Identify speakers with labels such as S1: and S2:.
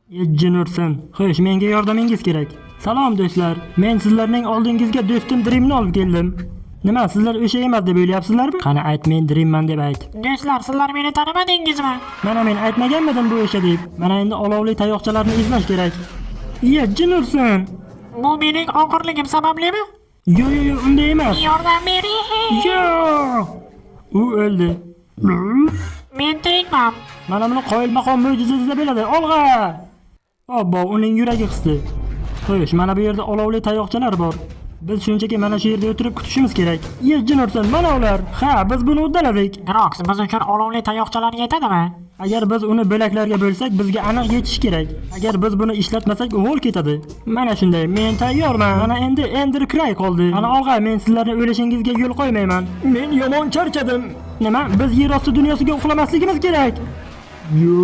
S1: Jin ursin. Xo'sh, menga yordamingiz kerak. Salom do'stlar. Men sizlarning oldingizga do'stim Dreamni olib keldim. Nima, sizlar o'sha emas deb o'ylayapsizlarmi? Qani ayt, men Dreamman deb ayt.
S2: Do'stlar, sizlar meni tanimadingizmi?
S1: Mana men aytmaganmidim bu o'sha deb. Mana endi olovli tayoqchalarni izlash kerak. Jin ursin.
S2: Bu mening oxirligim sabablimi?
S1: Yo, unday emas.
S2: Yordam bering.
S1: Yo! U o'ldi.
S2: Men tirikman.
S1: Mana buni qoyilmaqom mo'jiza deb bo'ladi. Olg'a! Obbo, uning yuragi qisdi. Xo'sh, mana bu yerda olovli tayoqchalar bor. Biz shunchaki mana shu yerda o'tirib kutishimiz kerak. Jin ursin, mana ular. Ha, biz buni uddaladik.
S2: Grox, biz uchun olovli tayoqchalar yetadimi?
S1: Agar biz uni bo'laklarga bo'lsak, bizga aniq yetishi kerak. Agar biz buni ishlatmasak, g'ol ketadi. Mana shunday. Men tayyorman. Mana endi Ender Cry qoldi. Mana olg'a, men sizlarni o'lishingizga yo'l qo'ymayman. Men yomon charchadim. Nima? Biz yer osti dunyosiga uxlamasligimiz kerak. Yo.